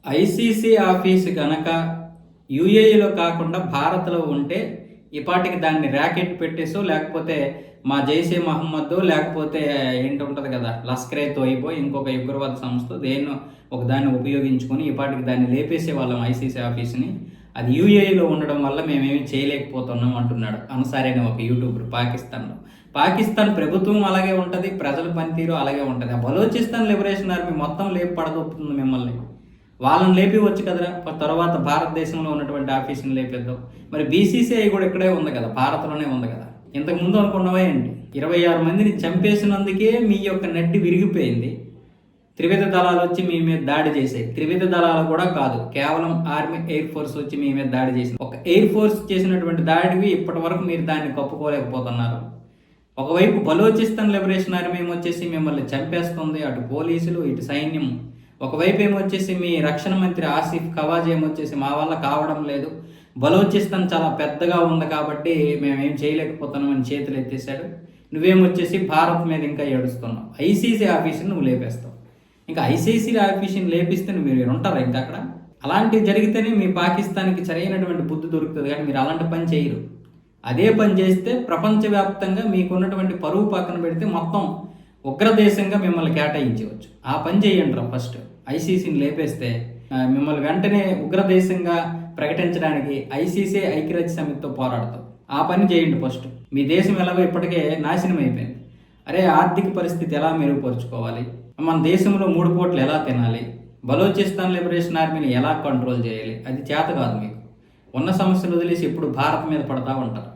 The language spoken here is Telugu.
ఐసీసీ ఆఫీస్ గనక యూఏఈలో కాకుండా భారత్లో ఉంటే ఇపాటికి దాన్ని ర్యాకెట్ పెట్టేసో లేకపోతే మా జైషే మహమ్మద్ లేకపోతే ఏంటి ఉంటుంది కదా లస్కరే తోయిబో ఇంకొక ఉగ్రవాద సంస్థ దేన్నో ఒక దాన్ని ఉపయోగించుకొని ఇపాటికి దాన్ని లేపేసే వాళ్ళం ఐసీసీ ఆఫీస్ని. అది యూఏఈలో ఉండడం వల్ల మేమేమి చేయలేకపోతున్నాం అంటున్నాడు అన్సారీ అనే ఒక యూట్యూబర్ పాకిస్తాన్లో. పాకిస్తాన్ ప్రభుత్వం అలాగే ఉంటుంది, ప్రజల పనితీరు అలాగే ఉంటుంది. ఆ బలోచిస్తాన్ లిబరేషన్ ఆర్మీ మొత్తం లేపి పడదొప్పుతుంది మిమ్మల్ని. వాళ్ళని లేపివచ్చు కదరా, తర్వాత భారతదేశంలో ఉన్నటువంటి ఆఫీసుని లేపేద్దాం. మరి బీసీసీఐ కూడా ఇక్కడే ఉంది కదా, భారత్లోనే ఉంది కదా. ఇంతకు ముందు అనుకున్నవే అండి, 26 మందిని చంపేసినందుకే మీ యొక్క నెట్టి విరిగిపోయింది. త్రివిధ దళాలు వచ్చి మీ మీద దాడి చేసాయి. త్రివిధ దళాలు కూడా కాదు, కేవలం ఆర్మీ ఎయిర్ ఫోర్స్ వచ్చి మీ మీద దాడి చేసింది. ఒక ఎయిర్ ఫోర్స్ చేసినటువంటి దాడివి ఇప్పటి వరకు మీరు దాన్ని కప్పుకోలేకపోతున్నారు. ఒకవైపు బలోచిస్తాన్ లిబరేషన్ ఆర్మీ వచ్చేసి మిమ్మల్ని చంపేస్తుంది, అటు పోలీసులు ఇటు సైన్యం. ఒకవైపు ఏమొచ్చేసి మీ రక్షణ మంత్రి ఆసిఫ్ ఖవాజ్ ఏమొచ్చేసి మా వల్ల కావడం లేదు, బలోచిస్తాన్ చాలా పెద్దగా ఉంది కాబట్టి మేమేం చేయలేకపోతున్నామని చేతులు ఎత్తేసాడు. నువ్వేమొచ్చేసి భారత్ మీద ఇంకా ఏడుస్తున్నావు. ఐసీసీ ఆఫీస్ని నువ్వు లేపేస్తావు. ఇంకా ఐసీసీ ఆఫీస్ని లేపిస్తే మీరు ఉంటారా ఇంకా అక్కడ? అలాంటివి జరిగితేనే మీ పాకిస్తాన్కి సరైనటువంటి బుద్ధి దొరుకుతుంది, కానీ మీరు అలాంటి పని చేయరు. అదే పని చేస్తే ప్రపంచవ్యాప్తంగా మీకున్నటువంటి పరువు పక్కన పెడితే మొత్తం ఉగ్రదేశంగా మిమ్మల్ని కేటాయించవచ్చు. ఆ పని చేయండి రా ఫస్ట్. ఐసీసీని లేపేస్తే మిమ్మల్ని వెంటనే ఉగ్రదేశంగా ప్రకటించడానికి ఐసీసీ ఐక్యరాజ్య సమితితో పోరాడతాం. ఆ పని చేయండి ఫస్ట్. మీ దేశం ఎలాగో ఇప్పటికే నాశనం అయిపోయింది. అరే, ఆర్థిక పరిస్థితి ఎలా మెరుగుపరుచుకోవాలి, మన దేశంలో 3 పూటలు ఎలా తినాలి, బలోచిస్తాన్ లిబరేషన్ ఆర్మీని ఎలా కంట్రోల్ చేయాలి, అది చేత కాదు మీకు. ఉన్న సమస్యలు వదిలేసి ఇప్పుడు భారత్ మీద పడతా ఉంటారు.